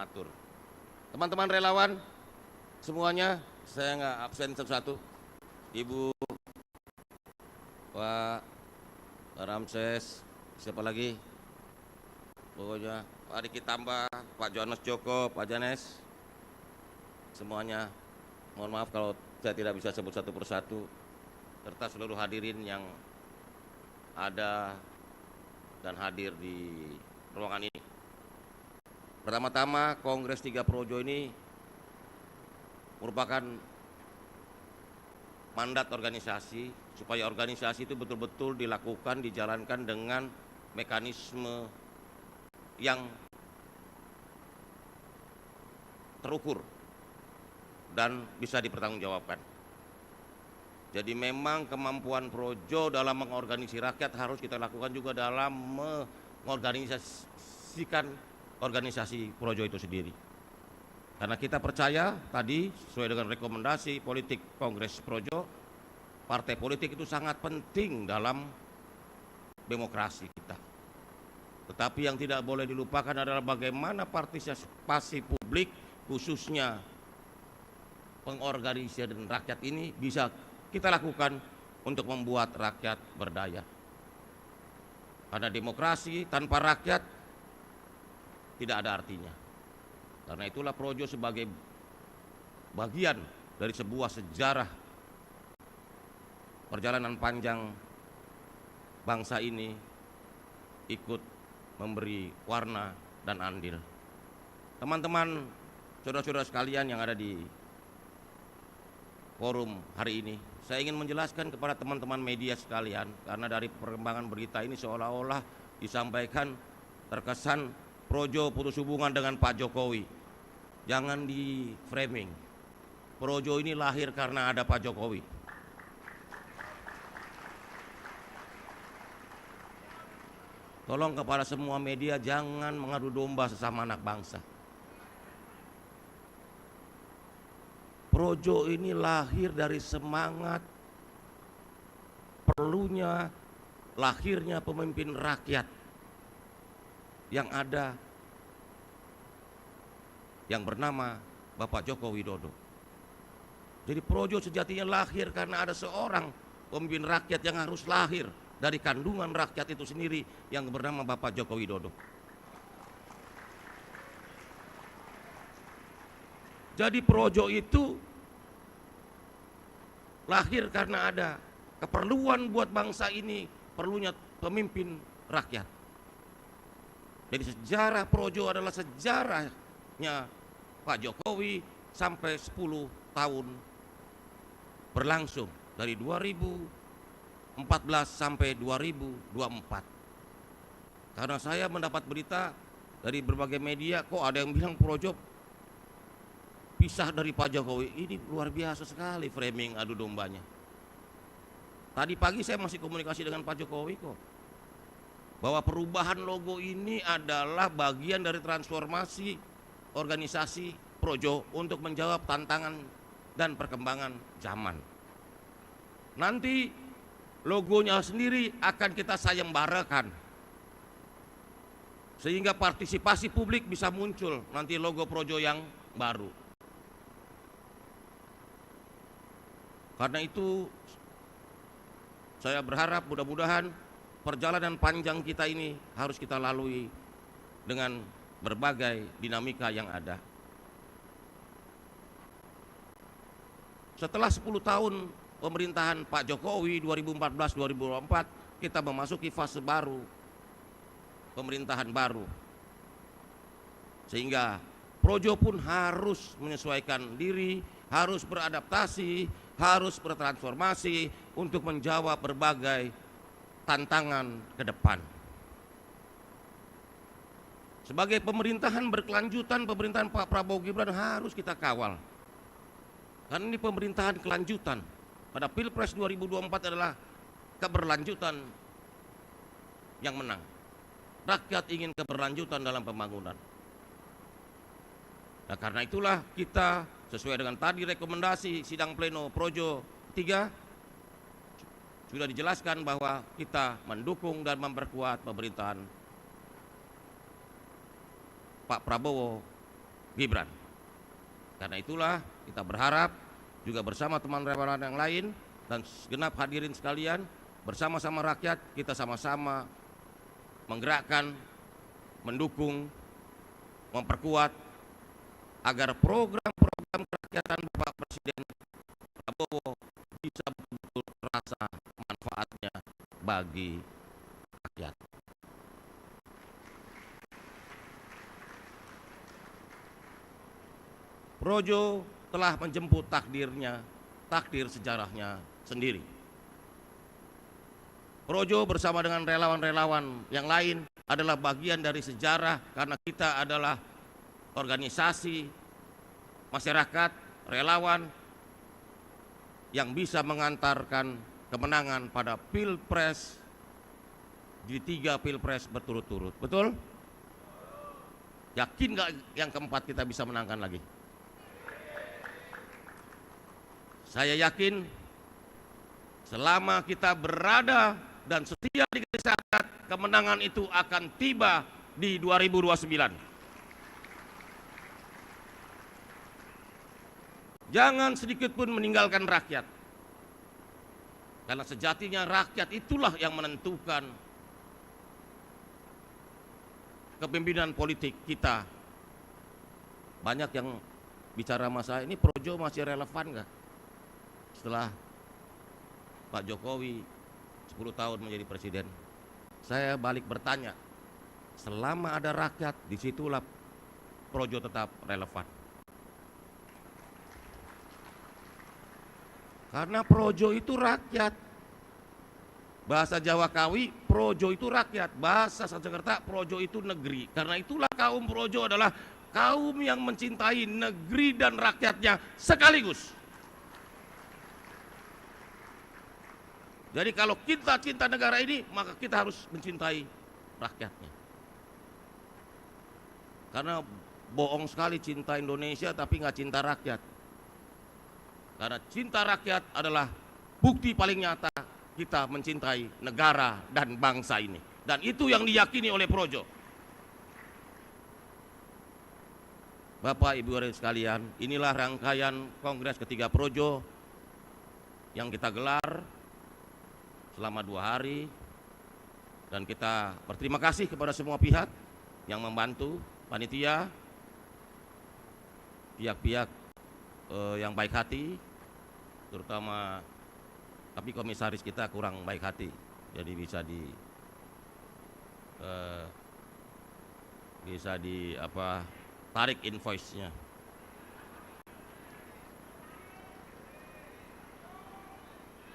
matur. Teman-teman relawan semuanya, saya nggak absen satu-satu. Ibu, Pak Ramses, siapa lagi? Pokoknya Pak Riki Tambah, Pak Johannes Joko, Pak Janes, semuanya. Mohon maaf kalau saya tidak bisa sebut satu persatu, serta seluruh hadirin yang ada dan hadir di ruangan ini. Pertama-tama, Kongres 3 Projo ini merupakan mandat organisasi supaya organisasi itu betul-betul dilakukan, dijalankan dengan mekanisme yang terukur dan bisa dipertanggungjawabkan. Jadi memang kemampuan Projo dalam mengorganisasi rakyat harus kita lakukan juga dalam mengorganisasikan organisasi Projo itu sendiri. Karena kita percaya tadi sesuai dengan rekomendasi politik Kongres Projo, partai politik itu sangat penting dalam demokrasi kita. Tetapi yang tidak boleh dilupakan adalah bagaimana partisipasi publik, khususnya pengorganisasian rakyat ini bisa kita lakukan untuk membuat rakyat berdaya. Karena demokrasi tanpa rakyat tidak ada artinya. Karena itulah Projo sebagai bagian dari sebuah sejarah perjalanan panjang bangsa ini ikut memberi warna dan andil. Teman-teman, saudara-saudara sekalian yang ada di forum hari ini, saya ingin menjelaskan kepada teman-teman media sekalian, karena dari perkembangan berita ini seolah-olah disampaikan terkesan Projo putus hubungan dengan Pak Jokowi. Jangan di framing. Projo ini lahir karena ada Pak Jokowi. Tolong kepada semua media jangan mengadu domba sesama anak bangsa. Projo ini lahir dari semangat perlunya lahirnya pemimpin rakyat yang ada yang bernama Bapak Joko Widodo. Jadi Projo sejatinya lahir karena ada seorang pemimpin rakyat yang harus lahir dari kandungan rakyat itu sendiri yang bernama Bapak Joko Widodo. Jadi Projo itu lahir karena ada keperluan buat bangsa ini, perlunya pemimpin rakyat. Jadi sejarah Projo adalah sejarahnya Pak Jokowi sampai 10 tahun berlangsung dari 2014 sampai 2024. Karena saya mendapat berita dari berbagai media, kok ada yang bilang Projo pisah dari Pak Jokowi. Ini luar biasa sekali framing adu dombanya. Tadi pagi saya masih komunikasi dengan Pak Jokowi kok, bahwa perubahan logo ini adalah bagian dari transformasi organisasi Projo untuk menjawab tantangan dan perkembangan zaman. Nanti logonya sendiri akan kita sayembarakan sehingga partisipasi publik bisa muncul nanti logo Projo yang baru. Karena itu saya berharap mudah-mudahan perjalanan panjang kita ini harus kita lalui dengan berbagai dinamika yang ada. Setelah 10 tahun pemerintahan Pak Jokowi 2014-2024, kita memasuki fase baru, pemerintahan baru. Sehingga Projo pun harus menyesuaikan diri, harus beradaptasi, harus bertransformasi untuk menjawab berbagai tantangan ke depan. Sebagai pemerintahan berkelanjutan, pemerintahan Pak Prabowo Gibran harus kita kawal. Karena ini pemerintahan kelanjutan. Pada Pilpres 2024 adalah keberlanjutan yang menang. Rakyat ingin keberlanjutan dalam pembangunan. Nah, karena itulah kita sesuai dengan tadi rekomendasi sidang pleno Projo 3 sudah dijelaskan bahwa kita mendukung dan memperkuat pemerintahan Pak Prabowo Gibran. Karena itulah kita berharap juga bersama teman relawan yang lain dan segenap hadirin sekalian, bersama-sama rakyat kita sama-sama menggerakkan, mendukung, memperkuat agar program-program kerakyatan Bapak Presiden Prabowo bisa betul-betul terasa manfaatnya bagi rakyat. Projo telah menjemput takdirnya, takdir sejarahnya sendiri. Projo bersama dengan relawan-relawan yang lain adalah bagian dari sejarah karena kita adalah organisasi masyarakat, relawan yang bisa mengantarkan kemenangan pada pilpres di 3 pilpres berturut-turut. Betul? Yakin nggak yang keempat kita bisa menangkan lagi? Saya yakin selama kita berada dan setia di garis rakyat, kemenangan itu akan tiba di 2029. Jangan sedikit pun meninggalkan rakyat. Karena sejatinya rakyat itulah yang menentukan kepemimpinan politik kita. Banyak yang bicara masalah ini, Projo masih relevan nggak? Setelah Pak Jokowi 10 tahun menjadi presiden, saya balik bertanya, selama ada rakyat, disitulah Projo tetap relevan. Karena Projo itu rakyat. Bahasa Jawa Kawi, Projo itu rakyat. Bahasa Sanskerta, Projo itu negeri. Karena itulah kaum Projo adalah kaum yang mencintai negeri dan rakyatnya sekaligus. Jadi kalau kita cinta negara ini, maka kita harus mencintai rakyatnya. Karena bohong sekali cinta Indonesia tapi nggak cinta rakyat. Karena cinta rakyat adalah bukti paling nyata kita mencintai negara dan bangsa ini. Dan itu yang diyakini oleh Projo. Bapak Ibu hadirin sekalian, inilah rangkaian Kongres ketiga Projo yang kita gelar selama 2 hari, dan kita berterima kasih kepada semua pihak yang membantu, panitia, pihak-pihak yang baik hati, terutama tapi komisaris kita kurang baik hati, jadi bisa tarik invoice-nya.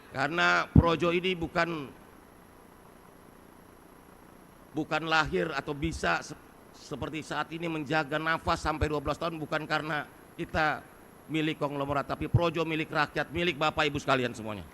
Karena Projo ini bukan lahir atau bisa seperti saat ini menjaga nafas sampai 12 tahun bukan karena kita milik konglomerat, tapi Projo milik rakyat, milik Bapak Ibu sekalian semuanya.